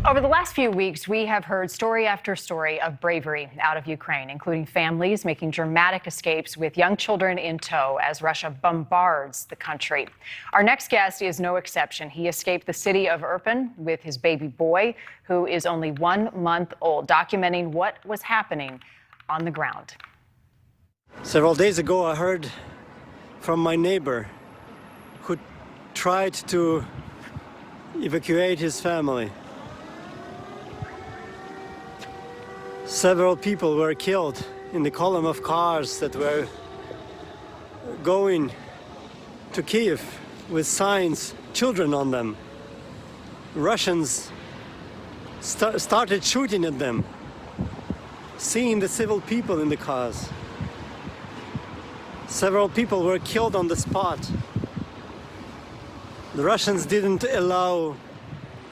Over the last few weeks, we have heard story after story of bravery out of Ukraine, including families making dramatic escapes with young children in tow as Russia bombards the country. Our next guest is no exception. He escaped the city of Irpin with his baby boy, who is only 1 month old, documenting what was happening on the ground. Several days ago, I heard from my neighbor who tried to evacuate his family. Several people were killed in the column of cars that were going to Kiev with signs, children on them. Russians started shooting at them, seeing the civil people in the cars. Several people were killed on the spot. The Russians didn't allow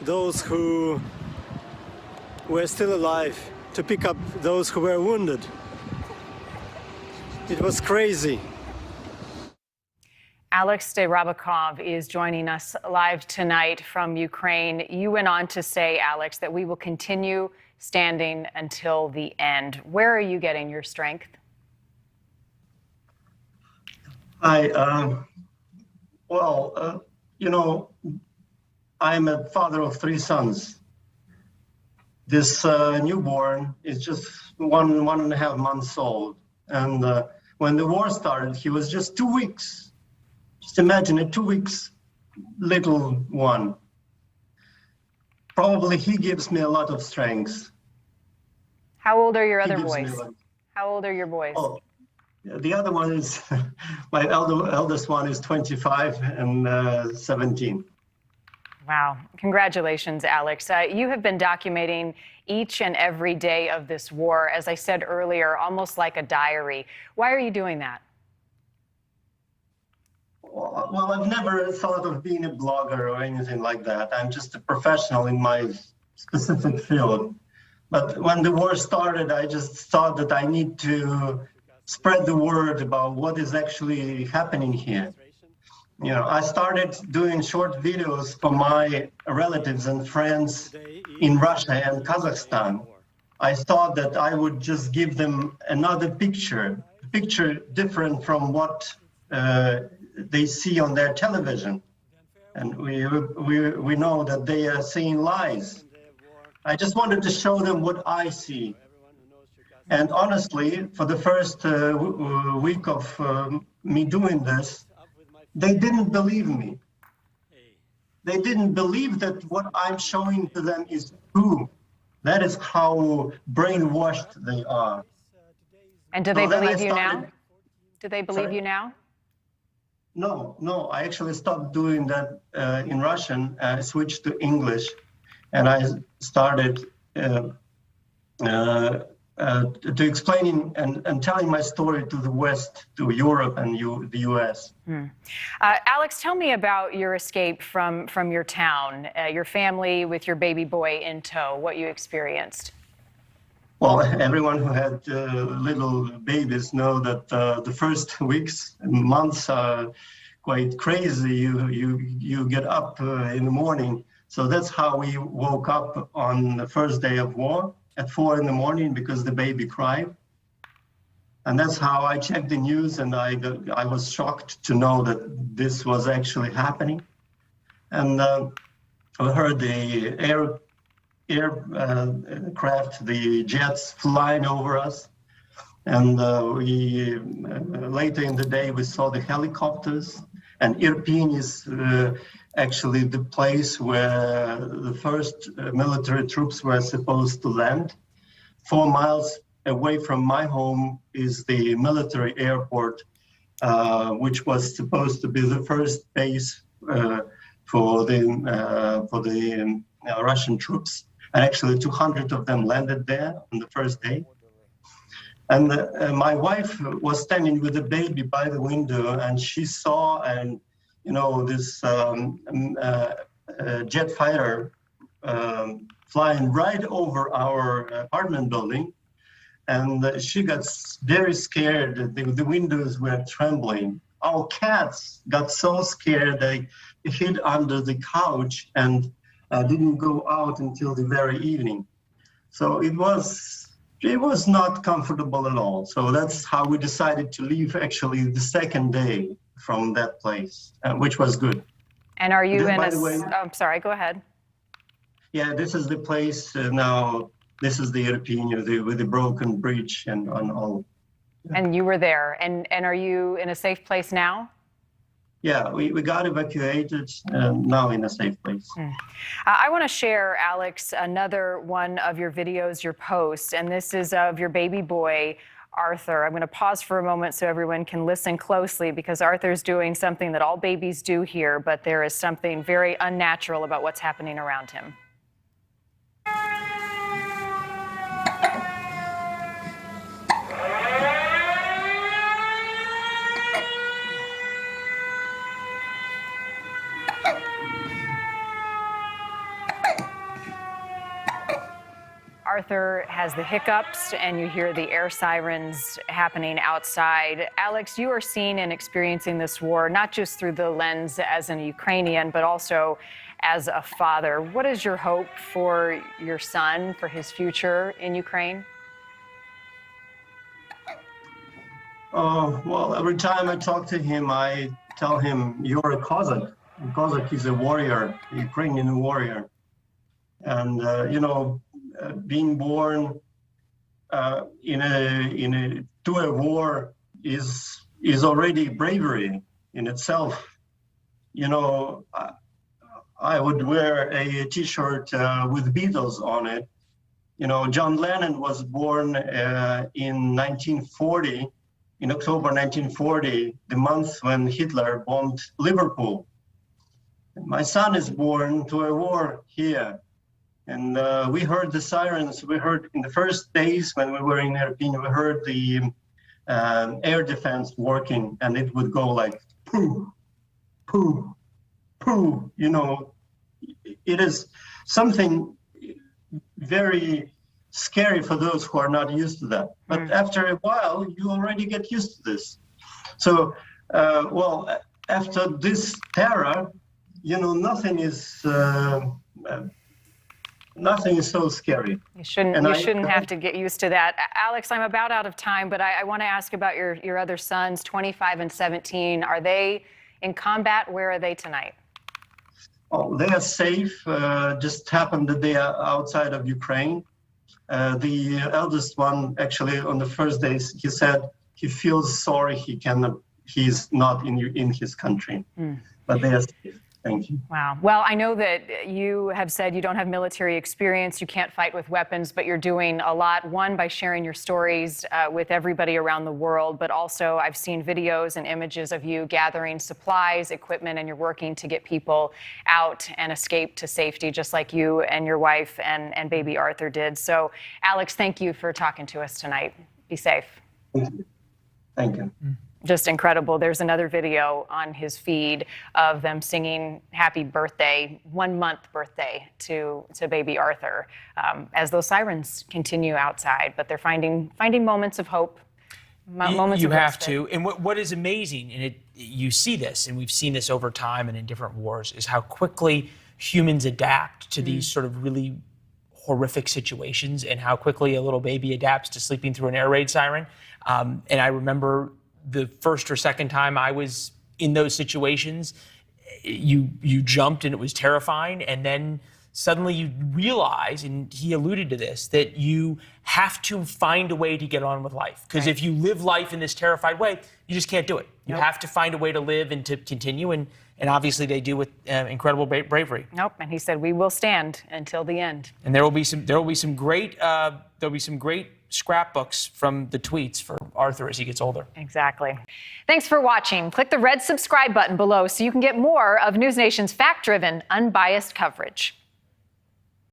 those who were still alive to pick up those who were wounded. It was crazy. Alex Dayrabekov is joining us live tonight from Ukraine. You went on to say, Alex, that we will continue standing until the end. Where are you getting your strength? I'm a father of 3 sons. This newborn is just one and a half months old. And when the war started, he was just 2 weeks. Just imagine a 2 weeks little one. Probably he gives me a lot of strength. How old are your other boys? How old are your boys? Oh, the other one is, my eldest one is 25 and 17. Wow. Congratulations, Alex. You have been documenting each and every day of this war, as I said earlier, almost like a diary. Why are you doing that? Well, I've never thought of being a blogger or anything like that. I'm just a professional in my specific field. But when the war started, I just thought that I need to spread the word about what is actually happening here. You know, I started doing short videos for my relatives and friends in Russia and Kazakhstan. I thought that I would just give them another picture different from what they see on their television. And we know that they are seeing lies. I just wanted to show them what I see. And honestly, for the first week of me doing this, they didn't believe me. They didn't believe that what I'm showing to them is true. That is how brainwashed they are. And do they believe you now? Do they believe you now? No, I actually stopped doing that in Russian. I switched to English, and I started to explaining and telling my story to the West, to Europe and the U.S. Alex, tell me about your escape from your town, your family with your baby boy in tow, what you experienced. Well, everyone who had little babies know that the first weeks and months are quite crazy. You get up in the morning. So that's how we woke up on the first day of war at 4 in the morning because the baby cried. And that's how I checked the news, and I was shocked to know that this was actually happening. And I heard the aircraft, the jets flying over us. And we later in the day, we saw the helicopters. And Irpin is actually the place where the first military troops were supposed to land. 4 miles away from my home is the military airport, which was supposed to be the first base for the Russian troops. And actually 200 of them landed there on the first day. And my wife was standing with the baby by the window, and she saw this jet fighter flying right over our apartment building. And she got very scared. The windows were trembling. Our cats got so scared they hid under the couch, and didn't go out until the very evening. So it was not comfortable at all. So that's how we decided to leave actually the second day from that place, which was good. And are you in by the way, I'm sorry, go ahead. Yeah, this is the place now. This is the Irpin with the broken bridge and all. And you were there. And are you in a safe place now? Yeah, we got evacuated now in a safe place. I want to share, Alex, another one of your videos, your posts, and this is of your baby boy, Arthur. I'm going to pause for a moment so everyone can listen closely, because Arthur's doing something that all babies do here, but there is something very unnatural about what's happening around him. Arthur has the hiccups, and you hear the air sirens happening outside. Alex, you are seeing and experiencing this war not just through the lens as a Ukrainian, but also as a father. What is your hope for your son, for his future in Ukraine? Oh, well, every time I talk to him, I tell him, you're a Kazakh. A Kazakh is a warrior, a Ukrainian warrior. And, being born to a war is already bravery in itself. I would wear a T-shirt with Beatles on it. John Lennon was born in 1940, in October 1940, the month when Hitler bombed Liverpool. My son is born to a war here. And we heard the sirens. We heard in the first days when we were in Irpin, we heard the air defense working, and it would go like poo, poo, poo. It is something very scary for those who are not used to that. But after a while, you already get used to this. So, after this terror, nothing is. Nothing is so scary. You shouldn't have to get used to that. Alex, I'm about out of time, but I want to ask about your other sons, 25 and 17. Are they in combat? Where are they tonight? Oh, they are safe. Just happened that they are outside of Ukraine. The eldest one, actually, on the first days, he said he feels sorry he's not in his country, but they are safe. Thank you. Wow. Well, I know that you have said you don't have military experience, you can't fight with weapons, but you're doing a lot. One, by sharing your stories with everybody around the world, but also I've seen videos and images of you gathering supplies, equipment, and you're working to get people out and escape to safety, just like you and your wife and baby Arthur did. So, Alex, thank you for talking to us tonight. Be safe. Thank you. Thank you. Just incredible. There's another video on his feed of them singing happy birthday, 1 month birthday to baby Arthur as those sirens continue outside. But they're finding moments of hope, moments you of have respite. to. And what is amazing, and you see this, and we've seen this over time and in different wars, is how quickly humans adapt to these sort of really horrific situations, and how quickly a little baby adapts to sleeping through an air raid siren. And I remember the first or second time I was in those situations, you jumped and it was terrifying. And then suddenly you realize, and he alluded to this, that you have to find a way to get on with life. Because if you live life in this terrified way, you just can't do it. You have to find a way to live and to continue. And obviously they do with incredible bravery. And he said, we will stand until the end. And there will be some great scrapbooks from the tweets for Arthur as he gets older. Exactly. Thanks for watching. Click the red subscribe button below so you can get more of NewsNation's fact-driven, unbiased coverage.